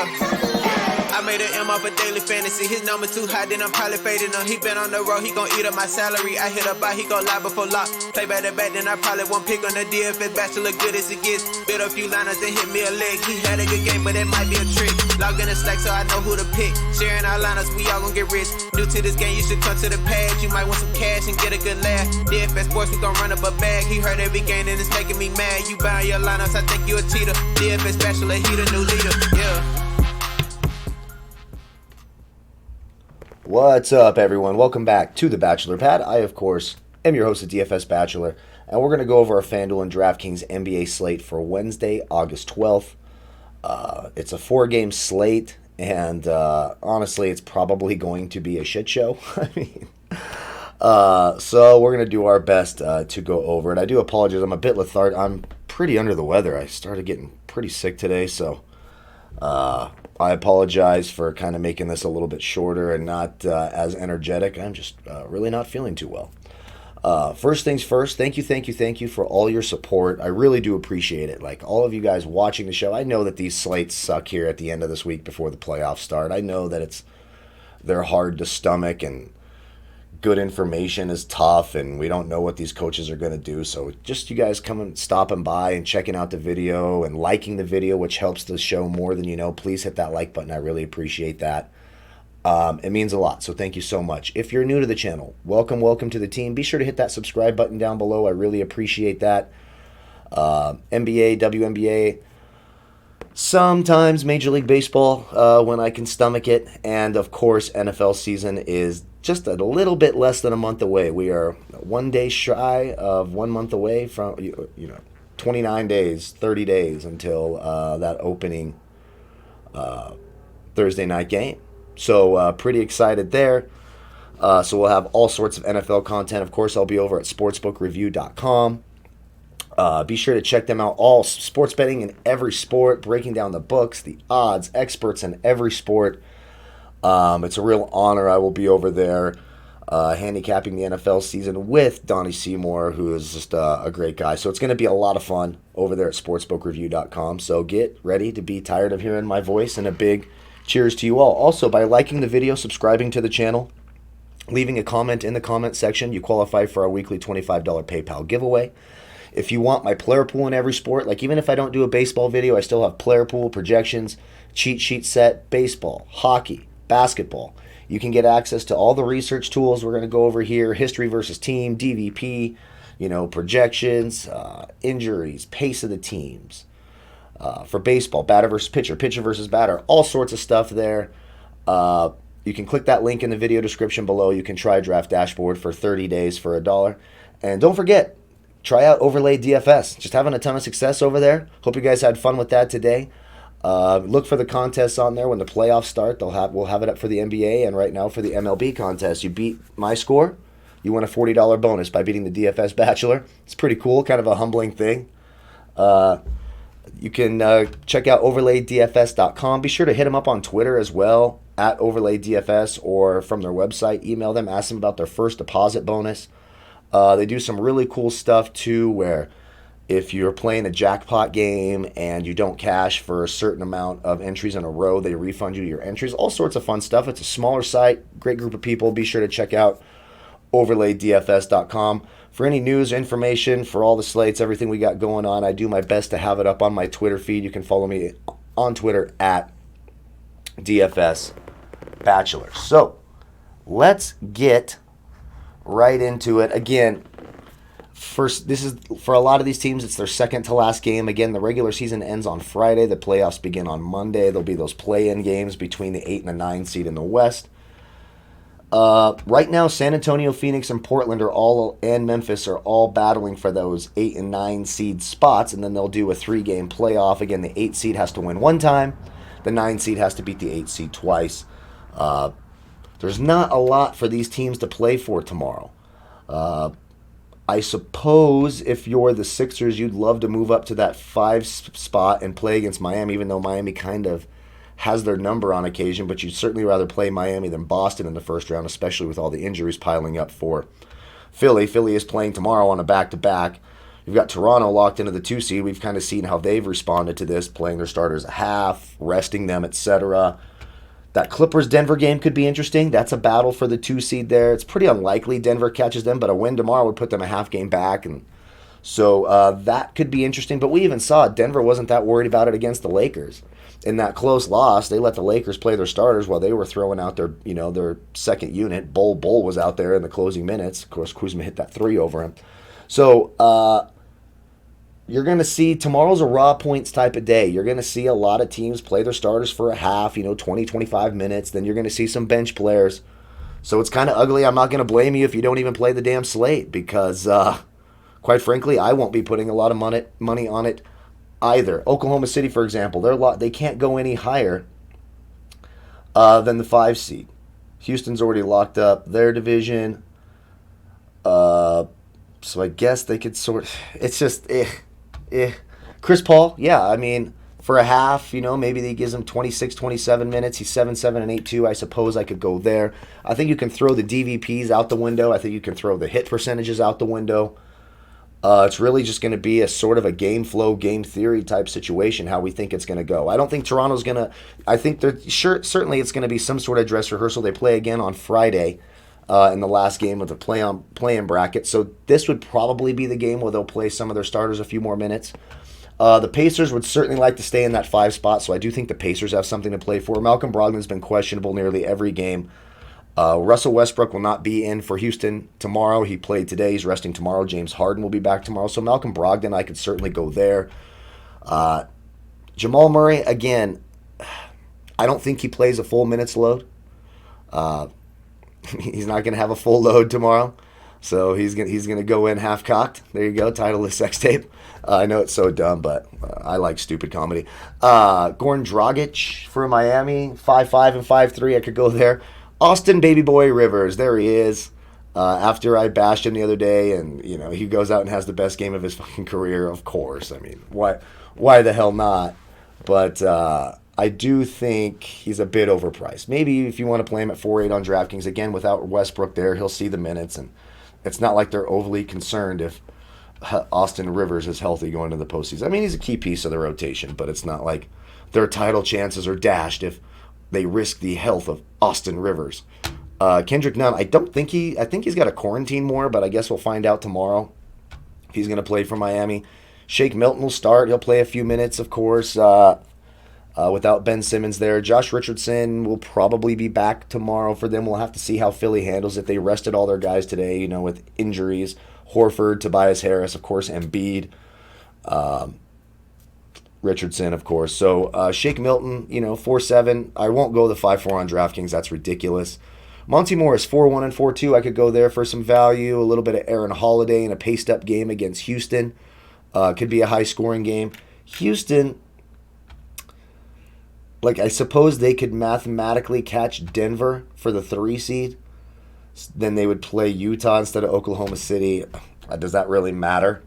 I made an M off a daily fantasy. His number too high, then I'm probably fading him. He been on the road, he gon' eat up my salary. I hit up by, he gon' lie before lock. Play back to back, then I probably won't pick on the DFS bachelor, good as it gets. Bit a few liners and hit me a leg. He had a good game, but it might be a trick. Logged in the Slack so I know who to pick. Sharing our liners, we all gon' get rich. New to this game, you should come to the page. You might want some cash and get a good laugh. DFS sports, we gon' run up a bag. He heard every game and it's making me mad. You buying your lineups, I think you a cheater. DFS bachelor, he the new leader, yeah. What's up, everyone? Welcome back to the Bachelor Pad. I, of course, am your host of DFS Bachelor, and we're going to go over our Fanduel and Draftkings NBA slate for Wednesday, August 12th. It's a 4-game slate, and honestly, it's probably going to be a shit show. So we're going to do our best to go over it. I do apologize. I'm a bit lethargic. I'm pretty under the weather. I started getting pretty sick today, so I apologize for kind of making this a little bit shorter and not as energetic. I'm just really not feeling too well. First things first, thank you for all your support. I really do appreciate it. Like, all of you guys watching the show, I know that these slates suck here at the end of this week before the playoffs start. I know that they're hard to stomach and good information is tough, and we don't know what these coaches are going to do. So just you guys coming, stopping by and checking out the video and liking the video, which helps the show more than you know. Please hit that like button. I really appreciate that. It means a lot, so thank you so much. If you're new to the channel, welcome to the team. Be sure to hit that subscribe button down below. I really appreciate that. NBA, WNBA, sometimes Major League Baseball when I can stomach it, and of course NFL season is just a little bit less than a month away. We are 1 day shy of 1 month away from 29 days, 30 days until that opening Thursday night game. So pretty excited there. So we'll have all sorts of NFL content. Of course, I'll be over at sportsbookreview.com. Be sure to check them out. All sports betting in every sport, breaking down the books, the odds, experts in every sport. It's a real honor. I will be over there handicapping the NFL season with Donnie Seymour, who is just a great guy. So it's going to be a lot of fun over there at sportsbookreview.com. So get ready to be tired of hearing my voice, and a big cheers to you all. Also, by liking the video, subscribing to the channel, leaving a comment in the comment section, you qualify for our weekly $25 PayPal giveaway. If you want my player pool in every sport, like even if I don't do a baseball video, I still have player pool, projections, cheat sheet set, baseball, hockey, basketball. You can get access to all the research tools we're going to go over here, history versus team, DVP, projections, injuries, pace of the teams. For baseball, batter versus pitcher, pitcher versus batter, all sorts of stuff there. You can click that link in the video description below. You can try Draft Dashboard for 30 days for $1. And don't forget, try out Overlay DFS. Just having a ton of success over there. Hope you guys had fun with that today. Look for the contests on there when the playoffs start. We'll have it up for the NBA, and right now for the MLB contest. You beat my score, you win a $40 bonus by beating the DFS Bachelor. It's pretty cool, kind of a humbling thing. You can check out overlaydfs.com. Be sure to hit them up on Twitter as well, at overlaydfs, or from their website. Email them, ask them about their first deposit bonus. They do some really cool stuff too, where if you're playing a jackpot game and you don't cash for a certain amount of entries in a row, they refund you your entries. All sorts of fun stuff. It's a smaller site, great group of people. Be sure to check out overlaydfs.com. For any news, information, for all the slates, everything we got going on, I do my best to have it up on my Twitter feed. You can follow me on Twitter at DFS Bachelor. So let's get right into it. Again, first, this is for a lot of these teams, it's their second to last game. Again, the regular season ends on Friday. The playoffs begin on Monday. There'll be those play-in games between the 8 and the 9 seed in the West. Right now, San Antonio, Phoenix, and Portland and Memphis are all battling for those 8 and 9 seed spots, and then they'll do a 3-game playoff. Again, the 8 seed has to win one time. The 9 seed has to beat the 8 seed twice. There's not a lot for these teams to play for tomorrow. I suppose if you're the Sixers, you'd love to move up to that 5 spot and play against Miami, even though Miami kind of has their number on occasion, but you'd certainly rather play Miami than Boston in the first round, especially with all the injuries piling up for Philly. Philly is playing tomorrow on a back-to-back. You've got Toronto locked into the 2 seed. We've kind of seen how they've responded to this, playing their starters a half, resting them, etc. That Clippers-Denver game could be interesting. That's a battle for the 2 seed there. It's pretty unlikely Denver catches them, but a win tomorrow would put them a half game back. And so that could be interesting. But we even saw Denver wasn't that worried about it against the Lakers. In that close loss, they let the Lakers play their starters while they were throwing out their second unit. Bull was out there in the closing minutes. Of course, Kuzma hit that 3 over him. So you're going to see tomorrow's a raw points type of day. You're going to see a lot of teams play their starters for a half, 20, 25 minutes. Then you're going to see some bench players. So it's kind of ugly. I'm not going to blame you if you don't even play the damn slate because, quite frankly, I won't be putting a lot of money on it either. Oklahoma City, for example, they can't go any higher than the 5 seed. Houston's already locked up their division. So I guess they could it's just Chris Paul, yeah, I mean, for a half, maybe they gives him 26, 27 minutes. He's 7-7 and 8-2. I suppose I could go there. I think you can throw the DVPs out the window. I think you can throw the hit percentages out the window. It's really just going to be a sort of a game flow, game theory type situation, how we think it's going to go. I don't think Toronto's going to, I think certainly it's going to be some sort of dress rehearsal. They play again on Friday in the last game of the play-in bracket. So this would probably be the game where they'll play some of their starters a few more minutes. The Pacers would certainly like to stay in that 5 spot, so I do think the Pacers have something to play for. Malcolm Brogdon's been questionable nearly every game. Russell Westbrook will not be in for Houston tomorrow. He played today. He's resting tomorrow. James Harden will be back tomorrow. So Malcolm Brogdon, I could certainly go there. Jamal Murray, again, I don't think he plays a full minutes load. He's not going to have a full load tomorrow. So he's gonna go in half-cocked. There you go, title of the sex tape. I know it's so dumb, but I like stupid comedy. Goran Dragic for Miami, 5-5 and 5-3. I could go there. Austin Baby Boy Rivers, there he is. After I bashed him the other day, and he goes out and has the best game of his fucking career. Of course, I mean, why the hell not? But I do think he's a bit overpriced. Maybe if you want to play him at 4-8 on DraftKings, again without Westbrook there, he'll see the minutes, and it's not like they're overly concerned if Austin Rivers is healthy going into the postseason. I mean, he's a key piece of the rotation, but it's not like their title chances are dashed if they risk the health of Austin Rivers. Kendrick Nunn, I think he's got to quarantine more, but I guess we'll find out tomorrow if he's going to play for Miami. Shake Milton will start. He'll play a few minutes, of course, without Ben Simmons there. Josh Richardson will probably be back tomorrow for them. We'll have to see how Philly handles it. They rested all their guys today, with injuries. Horford, Tobias Harris, of course, Embiid. Richardson, of course. So Shake Milton, 4-7. I won't go the 5-4 on DraftKings. That's ridiculous. Monty Morris, 4-1 and 4-2. I could go there for some value. A little bit of Aaron Holiday in a paced-up game against Houston. Could be a high-scoring game. Houston, I suppose they could mathematically catch Denver for the 3 seed. Then they would play Utah instead of Oklahoma City. Does that really matter?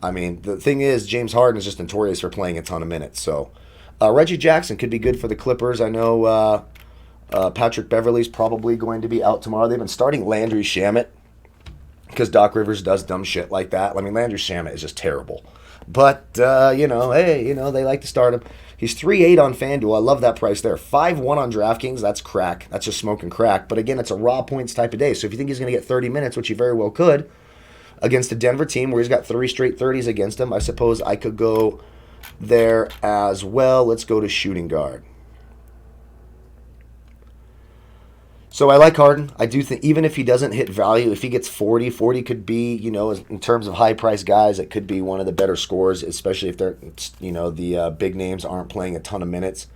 I mean, the thing is, James Harden is just notorious for playing a ton of minutes. So Reggie Jackson could be good for the Clippers. I know Patrick Beverley's probably going to be out tomorrow. They've been starting Landry Shamet because Doc Rivers does dumb shit like that. I mean, Landry Shamet is just terrible. But, hey, they like to start him. He's 3-8 on Fanduel. I love that price there. 5-1 on DraftKings. That's crack. That's just smoking crack. But, again, it's a raw points type of day. So if you think he's going to get 30 minutes, which he very well could, against a Denver team where he's got 3 straight 30s against him, I suppose I could go there as well. Let's go to shooting guard. So I like Harden. I do think even if he doesn't hit value, if he gets 40 could be, in terms of high-priced guys, it could be one of the better scores, especially if they're, the big names aren't playing a ton of minutes.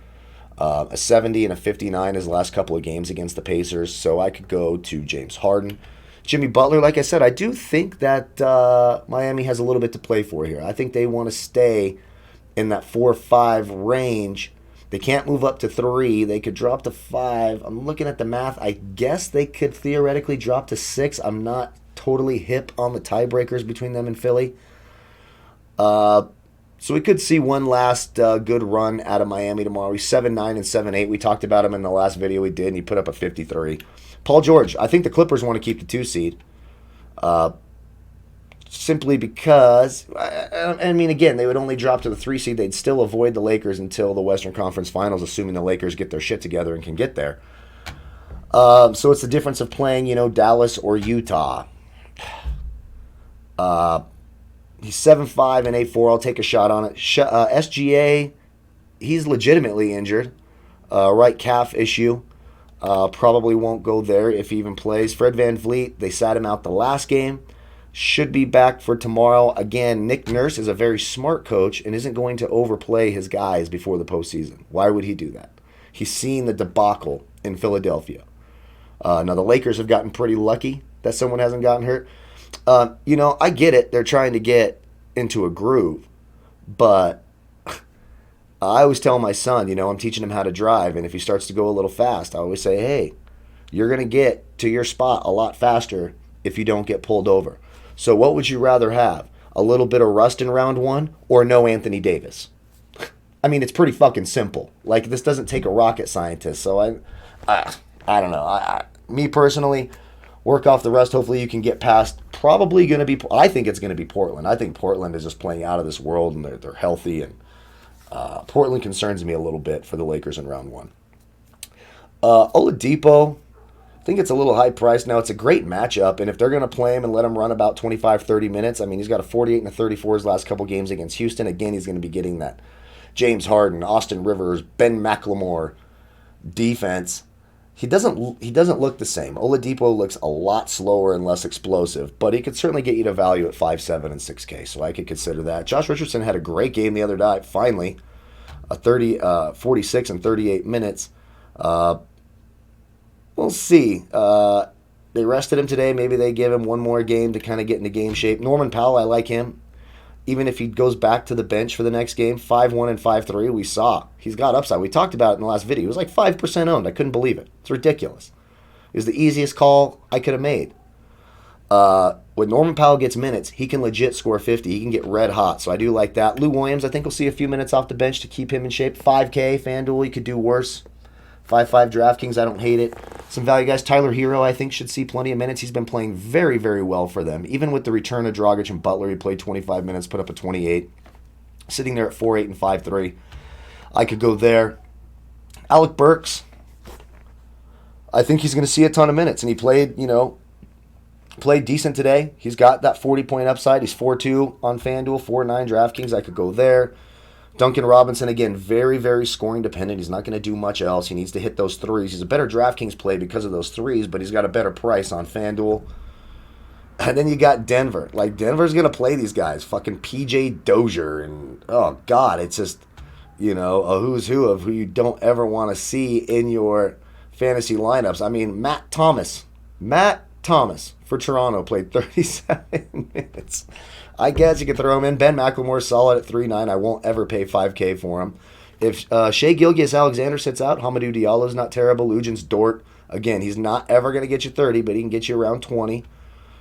A 70 and a 59 his last couple of games against the Pacers, so I could go to James Harden. Jimmy Butler, like I said, I do think that Miami has a little bit to play for here. I think they want to stay in that 4-5 range. They can't move up to 3. They could drop to 5. I'm looking at the math. I guess they could theoretically drop to 6. I'm not totally hip on the tiebreakers between them and Philly. So we could see one last good run out of Miami tomorrow. He's 7-9 and 7-8. We talked about him in the last video we did, and he put up a 53. Paul George, I think the Clippers want to keep the 2 seed. simply because, I mean, again, they would only drop to the 3 seed. They'd still avoid the Lakers until the Western Conference Finals, assuming the Lakers get their shit together and can get there. So it's the difference of playing, Dallas or Utah. He's 7'5" and 8'4". I'll take a shot on it. SGA, he's legitimately injured. Right calf issue. Probably won't go there if he even plays. Fred VanVleet, they sat him out the last game. Should be back for tomorrow. Again, Nick Nurse is a very smart coach and isn't going to overplay his guys before the postseason. Why would he do that? He's seen the debacle in Philadelphia. Now, the Lakers have gotten pretty lucky that someone hasn't gotten hurt. I get it. They're trying to get into a groove. But I always tell my son, I'm teaching him how to drive. And if he starts to go a little fast, I always say, hey, you're going to get to your spot a lot faster if you don't get pulled over. So what would you rather have? A little bit of rust in round 1 or no Anthony Davis? I mean, it's pretty fucking simple. Like, this doesn't take a rocket scientist. So I don't know. Me personally, work off the rust. Hopefully you can get past. Probably going to be, I think it's going to be Portland. I think Portland is just playing out of this world and they're healthy. And Portland concerns me a little bit for the Lakers in round 1. Oladipo, I think it's a little high priced. Now, it's a great matchup, and if they're going to play him and let him run about 25, 30 minutes, I mean, he's got a 48 and a 34 his last couple games against Houston. Again, he's going to be getting that James Harden, Austin Rivers, Ben McLemore defense. He doesn't look the same. Oladipo looks a lot slower and less explosive, but he could certainly get you to value at 5'7" and 6K, so I could consider that. Josh Richardson had a great game the other night, finally, 46 and 38 minutes. We'll see. They rested him today. Maybe they give him one more game to kind of get into game shape. Norman Powell, I like him. Even if he goes back to the bench for the next game, 5-1 and 5-3, we saw. He's got upside. We talked about it in the last video. He was like 5% owned. I couldn't believe it. It's ridiculous. It was the easiest call I could have made. When Norman Powell gets minutes, he can legit score 50. He can get red hot, so I do like that. Lou Williams, I think we'll see a few minutes off the bench to keep him in shape. 5K, Fanduel, you could do worse. 5-5 DraftKings, I don't hate it. Some value guys. Tyler Hero, I think, should see plenty of minutes. He's been playing very, very well for them. Even with the return of Dragic and Butler, he played 25 minutes, put up a 28. Sitting there at 4-8 and 5-3. I could go there. Alec Burks, I think he's going to see a ton of minutes. And he played decent today. He's got that 40-point upside. He's 4-2 on FanDuel, 4-9 DraftKings. I could go there. Duncan Robinson, again, very, very scoring dependent. He's not going to do much else. He needs to hit those threes. He's a better DraftKings play because of those threes, but he's got a better price on FanDuel. And then you got Denver. Like, Denver's going to play these guys. Fucking PJ Dozier. And, oh, God, it's just, a who's who of who you don't ever want to see in your fantasy lineups. I mean, Matt Thomas for Toronto played 37 minutes. I guess you could throw him in. Ben McLemore solid at 3.9. I won't ever pay 5K for him. If Shai Gilgeous-Alexander sits out, Hamidou Diallo's not terrible. Lugens Dort, again, he's not ever going to get you 30, but he can get you around 20.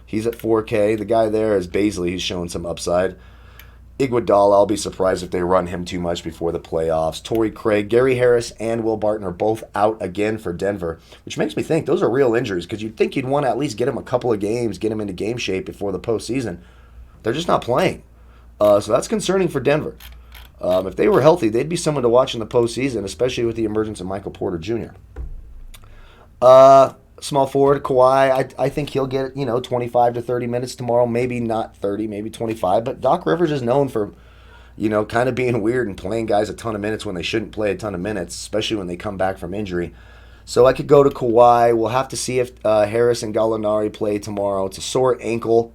He's at 4K. The guy there is Baisley. He's showing some upside. Iguodala, I'll be surprised if they run him too much before the playoffs. Torrey Craig, Gary Harris, and Will Barton are both out again for Denver, which makes me think those are real injuries because you'd think you'd want to at least get him a couple of games, get him into game shape before the postseason. They're just not playing. So that's concerning for Denver. If they were healthy, they'd be someone to watch in the postseason, especially with the emergence of Michael Porter Jr. Small forward, Kawhi, I think he'll get 25 to 30 minutes tomorrow. Maybe not 30, maybe 25. But Doc Rivers is known for, kind of being weird and playing guys a ton of minutes when they shouldn't play a ton of minutes, especially when they come back from injury. So I could go to Kawhi. We'll have to see if Harris and Gallinari play tomorrow. It's a sore ankle.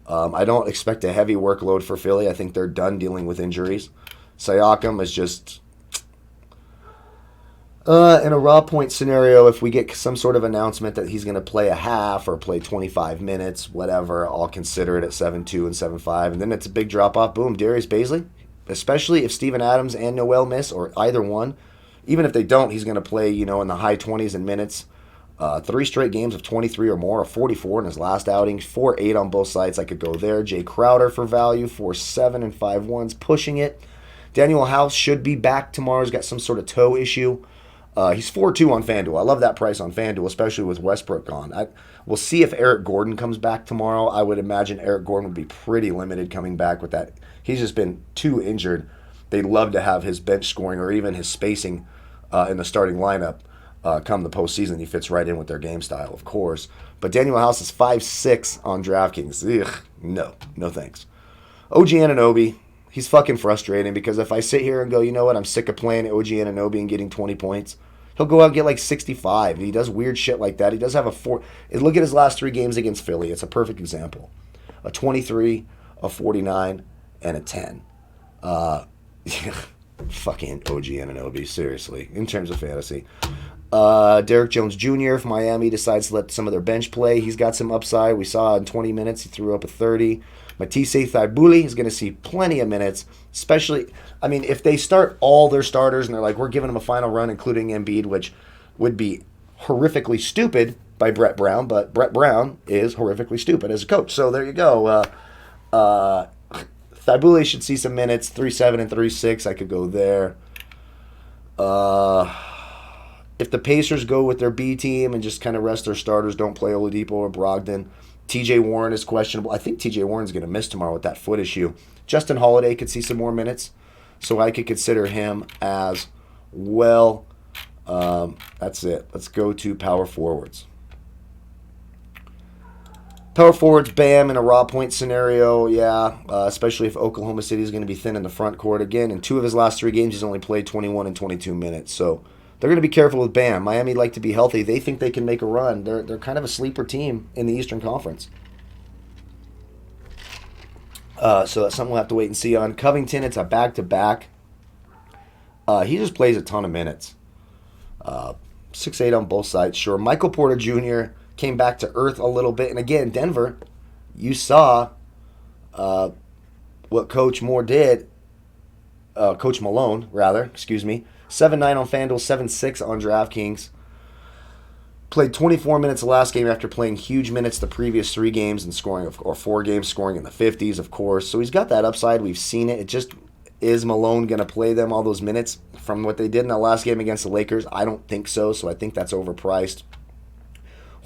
I don't expect a heavy workload for Philly. I think they're done dealing with injuries. Siakam is just in a raw point scenario. If we get some sort of announcement that he's going to play a half or play 25 minutes, whatever, I'll consider it at 7-2 and 7-5. And then it's a big drop-off. Boom, Darius Baisley. Especially if Steven Adams and Noel miss, or either one. Even if they don't, he's going to play, in the high 20s in minutes. 3 straight games of 23 or more, a 44 in his last outing, 4-8 on both sides. I could go there. Jay Crowder for value, 4-7 and 5-1s, pushing it. Daniel House should be back tomorrow. He's got some sort of toe issue. He's 4-2 on Fanduel. I love that price on Fanduel, especially with Westbrook gone. We'll see if Eric Gordon comes back tomorrow. I would imagine Eric Gordon would be pretty limited coming back with that. He's just been too injured. They'd love to have his bench scoring or even his spacing in the starting lineup come the postseason. He fits right in with their game style, of course. But Daniel House is 5-6 on DraftKings. Ugh, no thanks. OG Anunoby, he's fucking frustrating because if I sit here and go, you know what, I'm sick of playing OG Anunoby and getting 20 points, he'll go out and get like 65. He does weird shit like that. He does have a 4. Look at his last 3 games against Philly. It's a perfect example. A 23, a 49, and a 10. Fucking OG Anunoby, seriously, in terms of fantasy. Derek Jones Jr., if Miami decides to let some of their bench play, he's got some upside. We saw in 20 minutes he threw up a 30. Matisse Thybulle is going to see plenty of minutes, especially, I mean, if they start all their starters and they're like, we're giving them a final run, including Embiid, which would be horrifically stupid by Brett Brown, but Brett Brown is horrifically stupid as a coach. So there you go. Thybulle should see some minutes, 3-7 and 3-6. I could go there. If the Pacers go with their B team and just kind of rest their starters, don't play Oladipo or Brogdon, TJ Warren is questionable. I think TJ Warren's going to miss tomorrow with that foot issue. Justin Holiday could see some more minutes, so I could consider him as well. That's it. Let's go to power forwards. Power forwards, Bam, in a raw point scenario, yeah, especially if Oklahoma City is going to be thin in the front court again. In 2 of his last 3 games, he's only played 21 and 22 minutes, so they're going to be careful with Bam. Miami like to be healthy. They think they can make a run. They're kind of a sleeper team in the Eastern Conference. So that's something we'll have to wait and see on. Covington, it's a back-to-back. He just plays a ton of minutes. 6'8" on both sides, sure. Michael Porter Jr. came back to earth a little bit. And again, Denver, you saw what Coach Moore did. Coach Malone, rather, excuse me. 7-9 on FanDuel, 7-6 on DraftKings. Played 24 minutes the last game after playing huge minutes the previous 3 games and scoring, or 4 games, scoring in the 50s, of course. So he's got that upside. We've seen it. It just, is Malone going to play them all those minutes from what they did in that last game against the Lakers? I don't think so, so I think that's overpriced.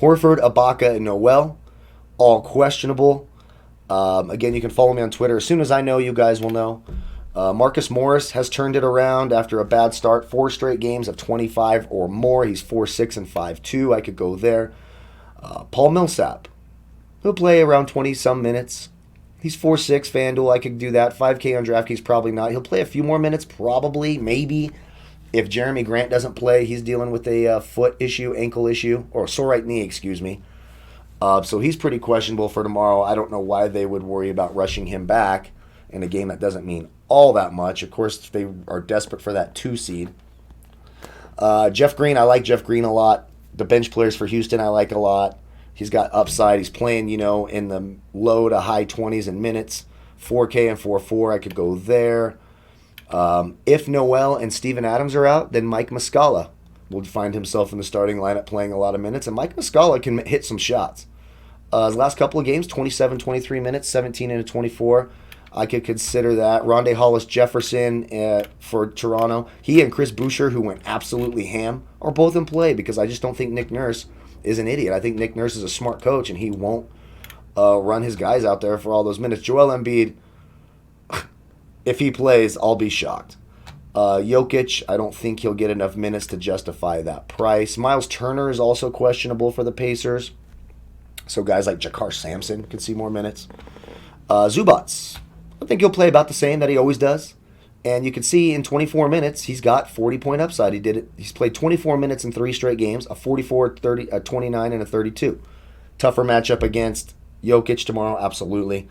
Horford, Ibaka, and Noel, all questionable. Again, you can follow me on Twitter. As soon as I know, you guys will know. Marcus Morris has turned it around after a bad start. 4 straight games of 25 or more. He's 4-6 and 5-2. I could go there. Paul Millsap. He'll play around 20-some minutes. He's 4-6 FanDuel. I could do that. 5K on DraftKings, probably not. He'll play a few more minutes, probably, maybe. If Jeremy Grant doesn't play, he's dealing with a foot issue, ankle issue, or sore right knee, excuse me. So he's pretty questionable for tomorrow. I don't know why they would worry about rushing him back in a game that doesn't mean all that much. Of course, they are desperate for that 2 seed. Jeff Green, I like Jeff Green a lot. The bench players for Houston, I like a lot. He's got upside. He's playing, in the low to high 20s in minutes. 4K and 4-4, I could go there. If Noel and Steven Adams are out, then Mike Muscala will find himself in the starting lineup playing a lot of minutes. And Mike Muscala can hit some shots. His last couple of games, 27, 23 minutes, 17 and 24. I could consider that. Rondé Hollis-Jefferson for Toronto. He and Chris Boucher, who went absolutely ham, are both in play because I just don't think Nick Nurse is an idiot. I think Nick Nurse is a smart coach, and he won't run his guys out there for all those minutes. Joel Embiid, if he plays, I'll be shocked. Jokic, I don't think he'll get enough minutes to justify that price. Miles Turner is also questionable for the Pacers. So guys like Jakar Sampson could see more minutes. Zubats, I think he'll play about the same that he always does. And you can see in 24 minutes, he's got 40-point upside. He's played 24 minutes in 3 straight games, a 44, 30, a 29, and a 32. Tougher matchup against Jokic tomorrow, absolutely.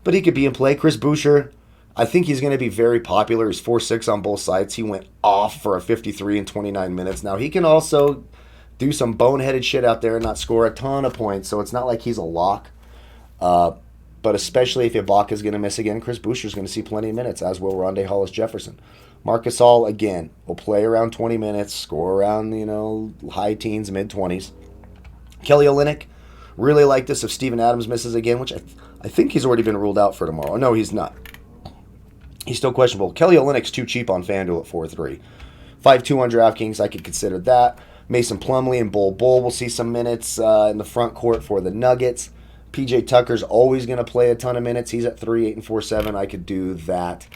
But he could be in play. Chris Boucher, I think he's going to be very popular. He's 4-6 on both sides. He went off for a 53 in 29 minutes. Now, he can also do some boneheaded shit out there and not score a ton of points, so it's not like he's a lock. But especially if Ibaka is going to miss again, Chris Boucher is going to see plenty of minutes, as will Rondé Hollis-Jefferson. Marcus All, again, will play around 20 minutes, score around, high teens, mid-20s. Kelly Olynyk, really like this if Steven Adams misses again, which I think he's already been ruled out for tomorrow. No, he's not. He's still questionable. Kelly Olynyk's too cheap on FanDuel at 4-3. 5-2 on DraftKings, I could consider that. Mason Plumlee and Bull will see some minutes in the front court for the Nuggets. PJ Tucker's always going to play a ton of minutes. He's at 3, 8, and 4, 7. I could do that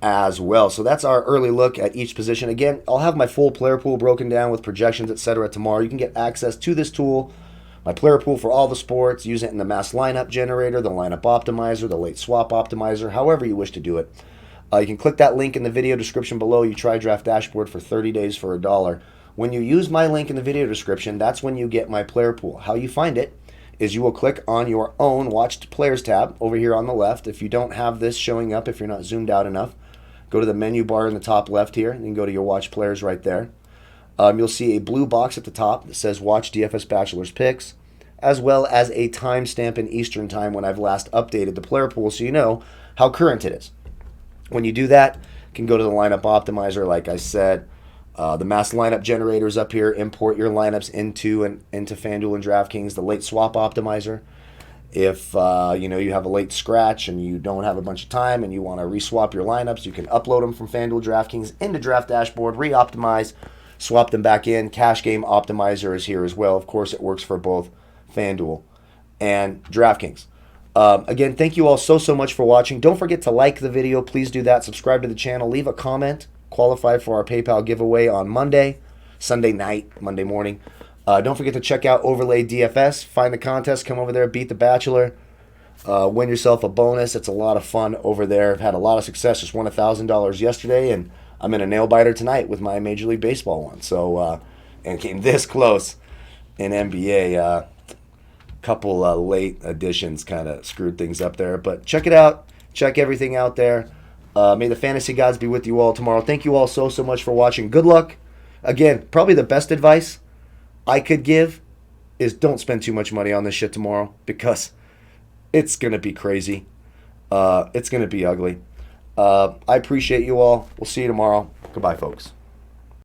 as well. So that's our early look at each position. Again, I'll have my full player pool broken down with projections, etc. tomorrow. You can get access to this tool, my player pool for all the sports. Use it in the mass lineup generator, the lineup optimizer, the late swap optimizer, however you wish to do it. You can click that link in the video description below. You try Draft Dashboard for 30 days for $1. When you use my link in the video description, that's when you get my player pool. How you find it is you will click on your own Watched Players tab over here on the left. If you don't have this showing up, if you're not zoomed out enough, go to the menu bar in the top left here, and then go to your Watch Players right there. You'll see a blue box at the top that says Watch DFS Bachelor's Picks, as well as a timestamp in Eastern Time when I've last updated the player pool so you know how current it is. When you do that, you can go to the lineup optimizer, like I said. The mass lineup generators up here. Import your lineups into Fanduel and DraftKings. The late swap optimizer. If you have a late scratch and you don't have a bunch of time and you want to reswap your lineups, you can upload them from Fanduel DraftKings into Draft Dashboard, re-optimize, swap them back in. Cash Game Optimizer is here as well. Of course, it works for both Fanduel and DraftKings. Again, thank you all so much for watching. Don't forget to like the video. Please do that. Subscribe to the channel. Leave a comment. Qualify for our PayPal giveaway on Sunday night, Monday morning. Don't forget to check out Overlay DFS. Find the contest. Come over there. Beat the Bachelor. Win yourself a bonus. It's a lot of fun over there. I've had a lot of success. Just won $1,000 yesterday, and I'm in a nail biter tonight with my Major League Baseball one. So, and came this close in NBA. Couple late additions kind of screwed things up there. But check it out. Check everything out there. May the fantasy gods be with you all tomorrow. Thank you all so much for watching. Good luck. Again, probably the best advice I could give is don't spend too much money on this shit tomorrow because it's going to be crazy. It's going to be ugly. I appreciate you all. We'll see you tomorrow. Goodbye, folks.